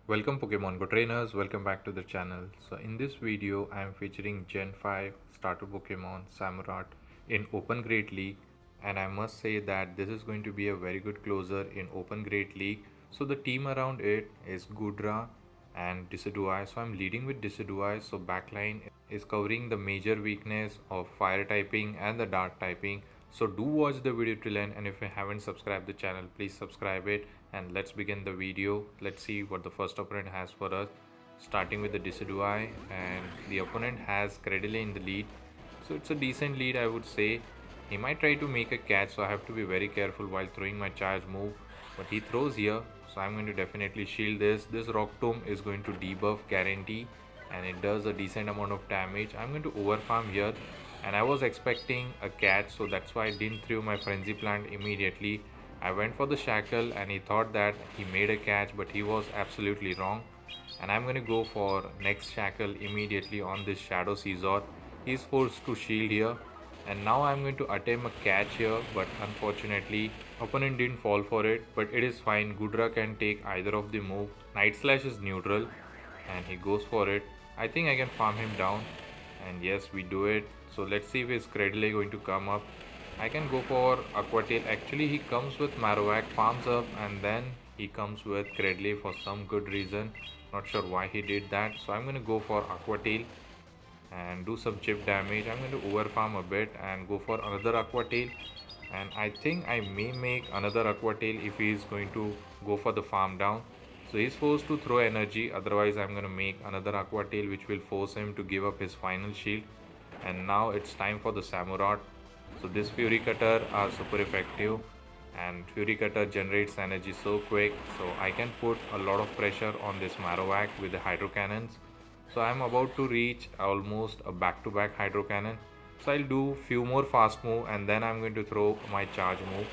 Welcome Pokemon Go trainers, welcome back to the channel. So in this video I am featuring Gen 5 starter Pokemon Samurott in Open Great League, and I must say that this is going to be a very good closer in Open Great League. So the team around it is Gudra and Decidueye. So I'm leading with Decidueye. So backline is covering the major weakness of fire typing and the dark typing. So do watch the video till end, and if you haven't subscribed the channel, please subscribe it. And let's begin the video. Let's see what the first opponent has for us. Starting with the Decidueye, and the opponent has Credile in the lead. So it's a decent lead, I would say. He might try to make a catch, so I have to be very careful while throwing my charge move. But he throws here, so I'm going to definitely shield this. This Rock Tomb is going to debuff guarantee, and it does a decent amount of damage. I'm going to overfarm here, and I was expecting a catch, so that's why I didn't throw my Frenzy Plant immediately. I went for the Shackle, and he thought that he made a catch, but he was absolutely wrong. And I'm going to go for next Shackle immediately on this Shadow Scizor. He's forced to shield here, and now I'm going to attempt a catch here, but unfortunately opponent didn't fall for it. But it is fine, Gudra can take either of the move. Night Slash is neutral and he goes for it. I think I can farm him down, and yes, we do it. So let's see if his Credile going to come up. I can go for Aqua Tail. Actually he comes with Marowak, farms up, and then he comes with Credile for some good reason. Not sure why he did that. So I'm going to go for Aqua Tail and do some chip damage. I'm going to overfarm a bit and go for another Aqua Tail, and I think I may make another Aqua Tail if he is going to go for the farm down. So he's forced to throw energy, otherwise I'm going to make another Aqua Tail which will force him to give up his final shield. And now it's time for the Samurott. So this Fury Cutter are super effective, and Fury Cutter generates energy so quick, so I can put a lot of pressure on this Marowak with the Hydro Cannons. So I'm about to reach almost a back-to-back Hydro Cannon. So I'll do few more fast move, and then I'm going to throw my charge move.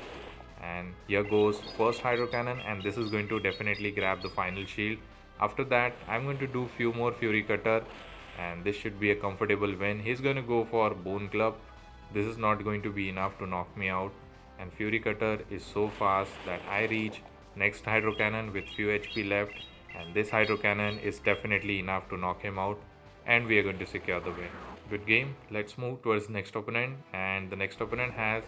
And here goes first Hydro Cannon, and this is going to definitely grab the final shield. After that I'm going to do few more Fury Cutter, and this should be a comfortable win. He's going to go for Bone Club. This is not going to be enough to knock me out, and Fury Cutter is so fast that I reach next Hydro Cannon with few HP left, and this Hydro Cannon is definitely enough to knock him out, and we are going to secure the win. Good game. Let's move towards the next opponent, and the next opponent has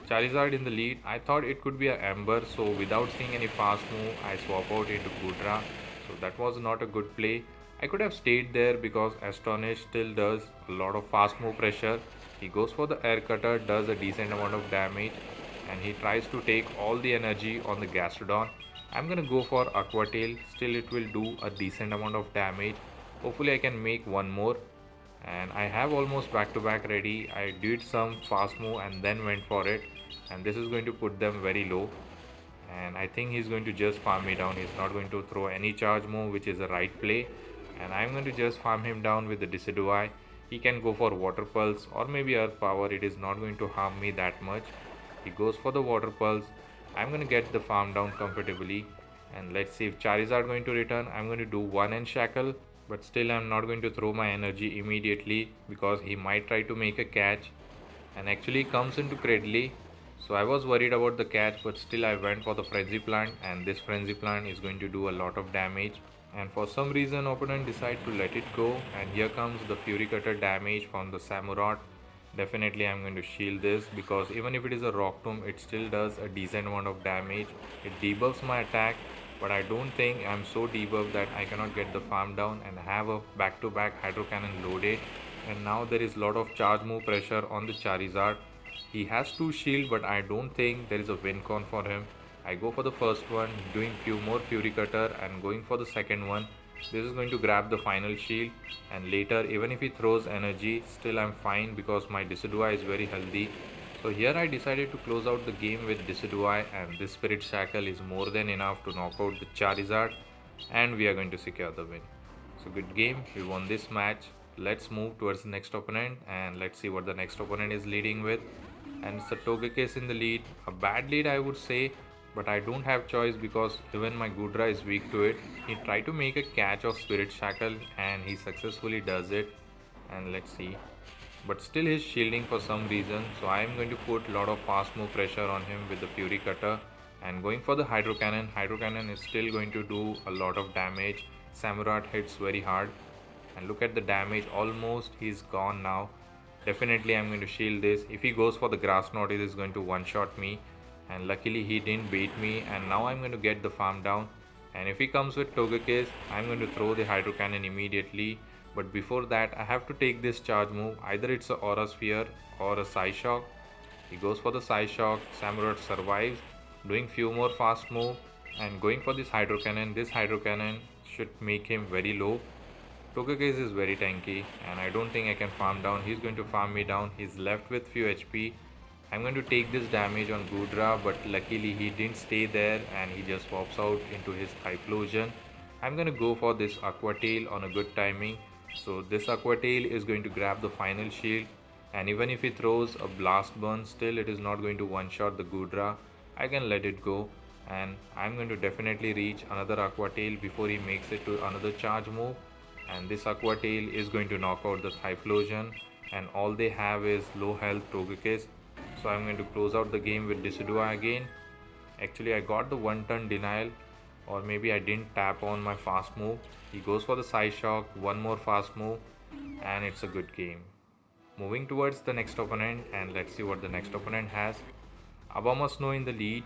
Charizard in the lead. I thought it could be a Ember, so without seeing any fast move I swap out into Gudra. So that was not a good play. I could have stayed there because Astonish still does a lot of fast move pressure. He goes for the Air Cutter, does a decent amount of damage, and he tries to take all the energy on the Gastrodon. I'm gonna go for Aqua Tail. Still it will do a decent amount of damage. Hopefully I can make one more, and I have almost back to back ready. I did some fast move and then went for it, and this is going to put them very low, and I think he's going to just farm me down. He's not going to throw any charge move, which is a right play, and I'm going to just farm him down with the Decidueye. He can go for Water Pulse or maybe Earth Power. It is not going to harm me that much. He goes for the Water Pulse. I'm going to get the farm down comfortably, and let's see if Charizard going to return. I'm going to do one and Shackle, but still I'm not going to throw my energy immediately because he might try to make a catch and actually comes into Credile. So I was worried about the catch, but still I went for the Frenzy Plant, and this Frenzy Plant is going to do a lot of damage. And for some reason opponent decide to let it go, and here comes the Fury Cutter damage from the Samurott. Definitely I'm going to shield this because even if it is a Rock Tomb, it still does a decent amount of damage. It debuffs my attack, but I don't think I'm so debuffed that I cannot get the farm down and have a back-to-back Hydro Cannon loaded. And now there is a lot of charge move pressure on the Charizard. He has 2 shield, but I don't think there is a win con for him. I go for the first one, doing few more Fury Cutter and going for the second one. This is going to grab the final shield, and later even if he throws energy, still I'm fine because my Decidueye is very healthy. So here I decided to close out the game with Decidueye, and this Spirit Shackle is more than enough to knock out the Charizard, and we are going to secure the win. So good game, we won this match. Let's move towards the next opponent, and let's see what the next opponent is leading with. And it's a Togekiss in the lead. A bad lead I would say, but I don't have choice because even my Gudra is weak to it. He tried to make a catch of Spirit Shackle and he successfully does it, and let's see, but still he's shielding for some reason. So I am going to put a lot of fast move pressure on him with the Fury Cutter, And going for the hydro cannon is still going to do a lot of damage. Samurott hits very hard, and look at the damage, almost he's gone now. Definitely I'm going to shield this. If he goes for the grass knot, it is going to one shot me, and luckily he didn't bait me, and now I'm going to get the farm down. And if he comes with Togekiss, I'm going to throw the hydro cannon immediately. But before that, I have to take this charge move. Either it's a aura sphere or a Psyshock. He goes for the Psyshock. Samurott survives, doing few more fast move and going for this hydro cannon. This hydro cannon should make him very low. Togekiss is very tanky and I don't think I can farm down. He's going to farm me down. He's left with few HP. I'm going to take this damage on Goodra, but luckily he didn't stay there and he just swaps out into his Typhlosion. I'm going to go for this Aqua Tail on a good timing. So this Aqua Tail is going to grab the final shield, and even if he throws a Blast Burn, still it is not going to one-shot the Goodra. I can let it go, and I'm going to definitely reach another Aqua Tail before he makes it to another charge move. And this Aqua Tail is going to knock out the Typhlosion, and all they have is low health Togekiss. So I'm going to close out the game with Decidueye again. Actually, I got the one turn denial, or maybe I didn't tap on my fast move. He goes for the Psyshock, one more fast move, and it's a good game. Moving towards the next opponent, and let's see what the next opponent has. Abomasnow in the lead.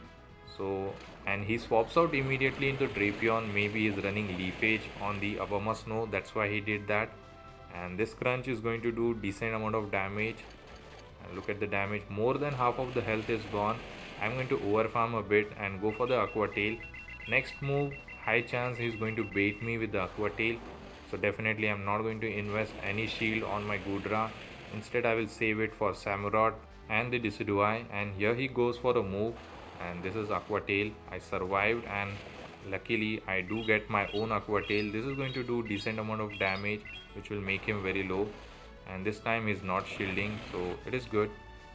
So, and he swaps out immediately into Drapion. Maybe he's running Leafage on the Abomasnow, that's why he did that. And this Crunch is going to do decent amount of damage. And look at the damage, more than half of the health is gone. I'm going to overfarm a bit and go for the Aqua Tail. Next move, high chance he's going to bait me with the Aqua Tail. So definitely I'm not going to invest any shield on my Goodra. Instead I will save it for Samurott and the Decidueye, and here he goes for a move, and this is Aqua Tail. I survived and luckily I do get my own Aqua Tail. This is going to do decent amount of damage which will make him very low, and this time he's not shielding, so it is good.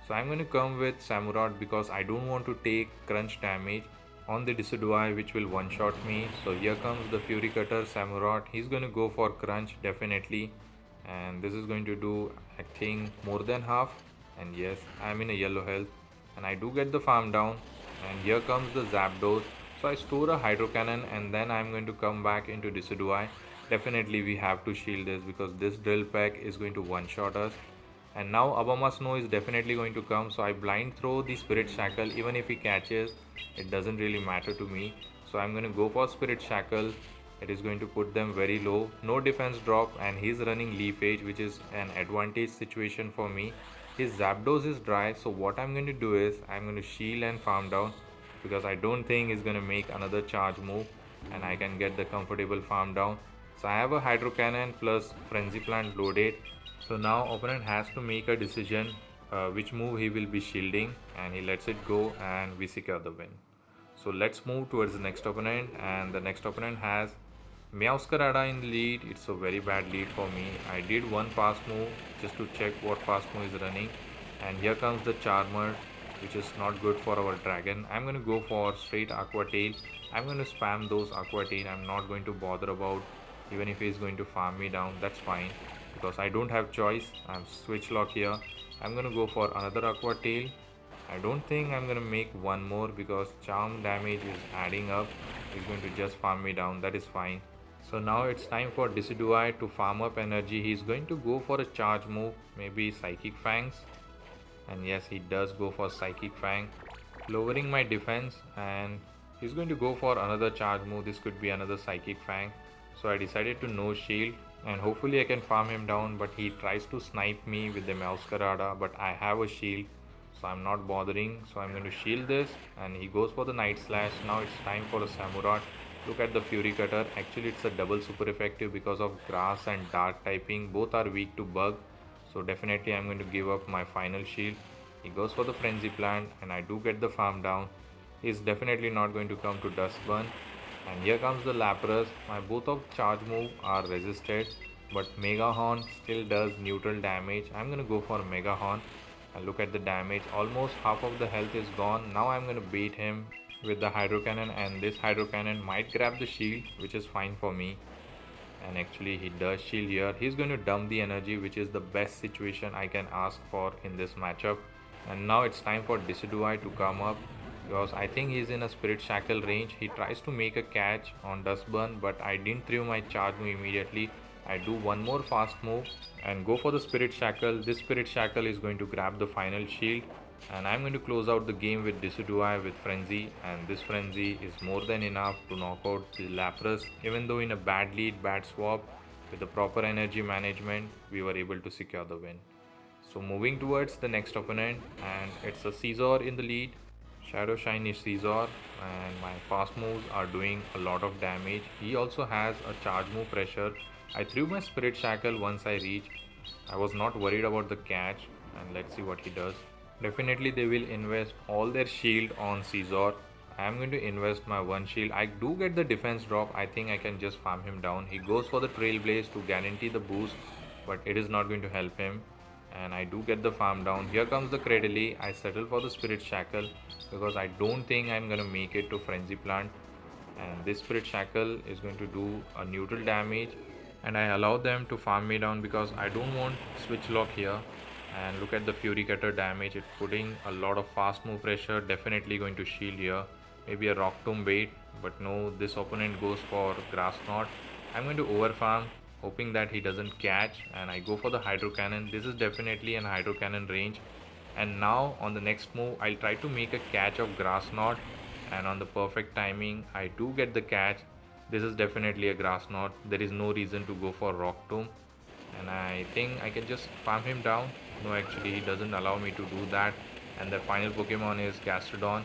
So I'm going to come with Samurott because I don't want to take crunch damage on the Decidueye which will one shot me. So here comes the Fury Cutter Samurott. He's going to go for crunch definitely, and this is going to do I think more than half. And yes, I'm in a yellow health and I do get the farm down, and here comes the Zapdos. So I store a Hydro Cannon and then I'm going to come back into Decidueye. Definitely we have to shield this because this Drill Peck is going to one shot us. And now Abomasnow is definitely going to come, so I blind throw the Spirit Shackle. Even if he catches, it doesn't really matter to me. So I'm going to go for Spirit Shackle. It is going to put them very low, no defense drop, and he's running Leafage, which is an advantage situation for me. His Zapdos is dry, so what I'm going to do is I'm going to shield and farm down because I don't think he's going to make another charge move and I can get the comfortable farm down. So I have a Hydro Cannon plus Frenzy Plant loaded. So now opponent has to make a decision which move he will be shielding, and he lets it go and we secure the win. So let's move towards the next opponent, and the next opponent has Meowscarada in the lead. It's a very bad lead for me. I did one fast move just to check what fast move is running, and here comes the Charmer, which is not good for our dragon. I'm going to go for straight Aqua Tail. I'm going to spam those Aqua Tail. I'm not going to bother about even if he's going to farm me down, that's fine because I don't have choice. I'm switch lock here. I'm going to go for another Aqua Tail. I don't think I'm going to make one more because charm damage is adding up. He's going to just farm me down, that is fine. So now it's time for Decidueye to farm up energy. He's going to go for a charge move, maybe Psychic Fangs. And yes, he does go for Psychic Fang, lowering my defense, and he's going to go for another charge move. This could be another Psychic Fang. So I decided to no shield and hopefully I can farm him down, but he tries to snipe me with the Meowscarada, but I have a shield, so I'm not bothering. So I'm going to shield this, and he goes for the Night Slash. Now it's time for a Samurott. Look at the Fury Cutter. Actually it's a double super effective because of grass and dark typing, both are weak to bug. So definitely I'm going to give up my final shield. He goes for the Frenzy Plant and I do get the farm down. He's definitely not going to come to Dust Burn. And here comes the Lapras. My both of charge move are resisted, but Mega Horn still does neutral damage. I'm going to go for Mega Horn and look at the damage. Almost half of the health is gone. Now I'm going to bait him with the Hydro Cannon, and this Hydro Cannon might grab the shield, which is fine for me. And actually he does shield here. He's going to dump the energy, which is the best situation I can ask for in this matchup. And now it's time for Decidueye to come up. because I think he's in a Spirit Shackle range. He tries to make a catch on Dustburn, but I didn't throw my charge move immediately. I do one more fast move and go for the Spirit Shackle. This Spirit Shackle is going to grab the final shield, and I'm going to close out the game with Decidueye with Frenzy, and this Frenzy is more than enough to knock out the Lapras. Even though in a bad lead, bad swap, with the proper energy management, we were able to secure the win. So moving towards the next opponent, and it's a Caesar in the lead. Shadow Shine is Caesar, and my fast moves are doing a lot of damage. He also has a charge move pressure. I threw my Spirit Shackle once I reached. I was not worried about the catch, and let's see what he does. Definitely they will invest all their shield on Caesar. I am going to invest my one shield. I do get the defense drop. I think I can just farm him down. He goes for the Trailblaze to guarantee the boost, but it is not going to help him. And I do get the farm down. Here comes the Cradily. I settle for the Spirit Shackle because I don't think I'm going to make it to Frenzy Plant. And this Spirit Shackle is going to do a neutral damage. And I allow them to farm me down because I don't want Switch Lock here. And look at the Fury Cutter damage. It's putting a lot of fast move pressure. Definitely going to shield here. Maybe a Rock Tomb bait. But no, this opponent goes for Grass Knot. I'm going to overfarm, hoping that he doesn't catch, and I go for the Hydro Cannon. This is definitely an Hydro Cannon range. And now on the next move, I'll try to make a catch of Grass Knot, and on the perfect timing, I do get the catch. This is definitely a Grass Knot. There is no reason to go for Rock Tomb, and I think I can just farm him down. No, actually he doesn't allow me to do that, and the final Pokemon is Gastrodon.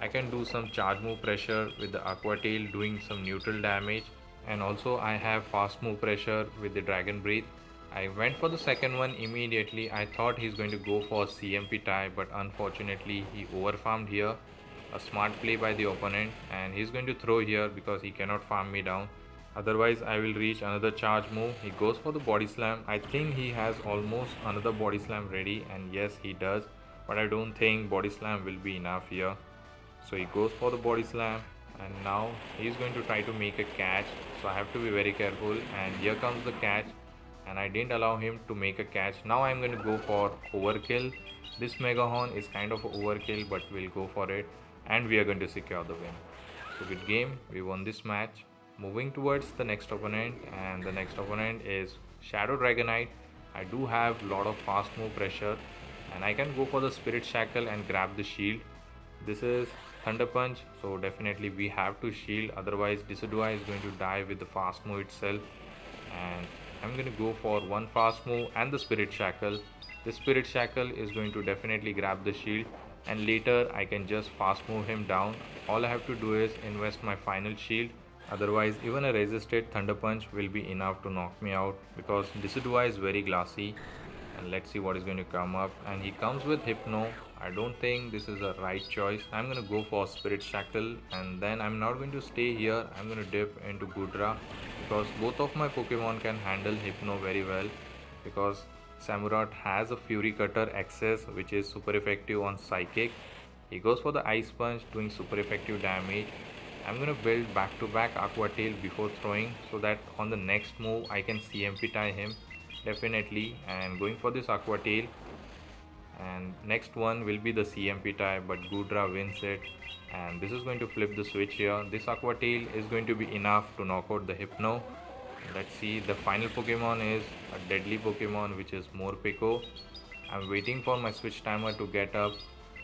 I can do some charge move pressure with the Aqua Tail, doing some neutral damage, and also I have fast move pressure with the Dragon Breath. I went for the second one immediately. I thought he's going to go for CMP tie, but unfortunately he overfarmed here. A smart play by the opponent, and he's going to throw here because he cannot farm me down. Otherwise I will reach another charge move. He goes for the Body Slam. I think he has almost another Body Slam ready, and yes he does, but I don't think Body Slam will be enough here. So he goes for the Body Slam, and now he's going to try to make a catch, so I have to be very careful. And here comes the catch, and I didn't allow him to make a catch. Now I'm going to go for Overkill. This Mega Horn is kind of overkill, but we'll go for it, and we are going to secure the win. So good game, we won this match. Moving towards the next opponent, and the next opponent is Shadow Dragonite. I do have a lot of fast move pressure, and I can go for the Spirit Shackle and grab the shield. This is Thunder Punch, so definitely we have to shield, otherwise Decidueye is going to die with the fast move itself. And I'm going to go for one fast move and the Spirit Shackle. This Spirit Shackle is going to definitely grab the shield, and later I can just fast move him down. All I have to do is invest my final shield. Otherwise even a resisted Thunder Punch will be enough to knock me out because Decidueye is very glassy. And let's see what is going to come up, and he comes with Hypno. I don't think this is a right choice. I'm going to go for Spirit Shackle, and then I'm not going to stay here. I'm going to dip into Goodra because both of my Pokemon can handle Hypno very well, because Samurott has a Fury Cutter access which is super effective on Psychic. He goes for the Ice Punch, doing super effective damage. I'm going to build back to back Aqua Tail before throwing, so that on the next move I can CMP tie him definitely. And going for this Aqua Tail, and next one will be the CMP tie, but Goodra wins it, and this is going to flip the switch here. This Aqua Tail is going to be enough to knock out the Hypno. Let's see, the final Pokemon is a deadly Pokemon which is Morpeko. I'm waiting for my switch timer to get up,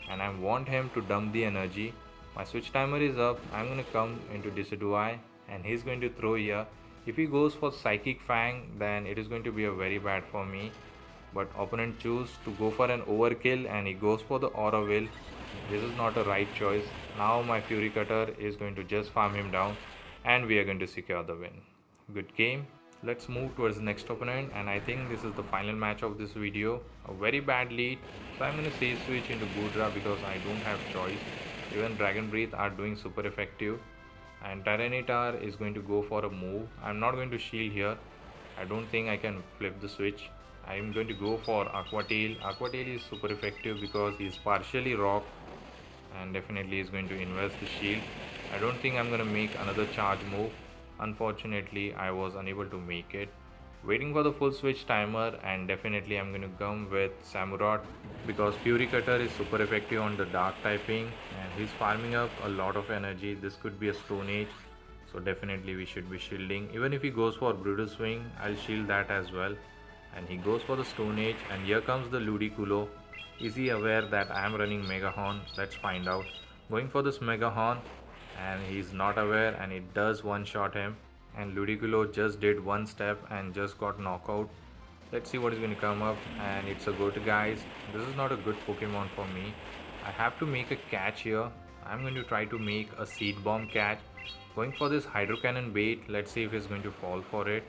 and I want him to dump the energy. My switch timer is up. I'm going to come into Decidueye, and he's going to throw here. If he goes for Psychic Fang, then it is going to be a very bad for me. But opponent choose to go for an overkill, and he goes for the Aura Will. This is not a right choice. Now my Fury Cutter is going to just farm him down, and we are going to secure the win. Good game. Let's move towards the next opponent, and I think this is the final match of this video. A very bad lead, so I'm going to say switch into Goodra because I don't have choice. Even Dragon Breath are doing super effective, and Tyranitar is going to go for a move. I'm not going to shield here. I don't think I can flip the switch. I'm going to go for Aqua Tail. Aqua Tail is super effective because he is partially rock, and definitely is going to invest the shield. I don't think I'm going to make another charge move. Unfortunately I was unable to make it. Waiting for the full switch timer, and definitely I'm going to come with Samurott because Fury Cutter is super effective on the dark typing and he's farming up a lot of energy. This could be a Stone Age, so definitely we should be shielding. Even if he goes for Brutal Swing, I'll shield that as well. And he goes for the Stone Age, and here comes the Ludicolo. Is he aware that I am running Mega Horn? Let's find out. Going for this Mega Horn, and he's not aware, and it does one shot him. And Ludicolo just did one step and just got knockout. Let's see what is going to come up, and it's a good, guys. This is not a good Pokemon for me. I have to make a catch here. I'm going to try to make a Seed Bomb catch. Going for this Hydro Cannon bait. Let's see if he's going to fall for it.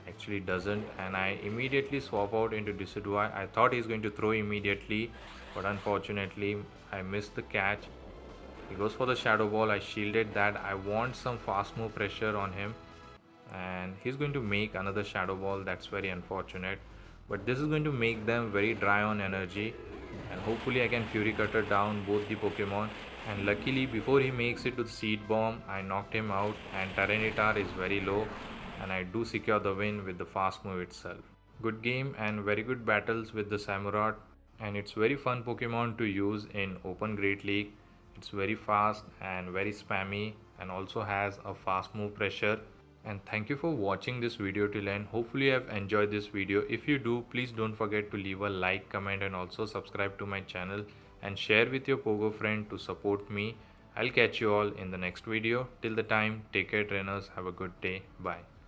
Actually doesn't, and I immediately swap out into Decidueye. I thought he's going to throw immediately, but unfortunately I missed the catch. He goes for the Shadow Ball. I shielded that. I want some fast move pressure on him, and he's going to make another Shadow Ball. That's very unfortunate, but this is going to make them very dry on energy, and hopefully I can Fury Cutter down both the Pokemon. And luckily, before he makes it to the Seed Bomb, I knocked him out, and Tyranitar is very low, and I do secure the win with the fast move itself. Good game and very good battles with the Samurott, and it's very fun Pokemon to use in Open Great League. It's very fast and very spammy, and also has a fast move pressure. And thank you for watching this video till end. Hopefully you have enjoyed this video. If you do, please don't forget to leave a like, comment, and also subscribe to my channel and share with your Pogo friend to support me. I'll catch you all in the next video. Till the time, take care trainers, have a good day, bye.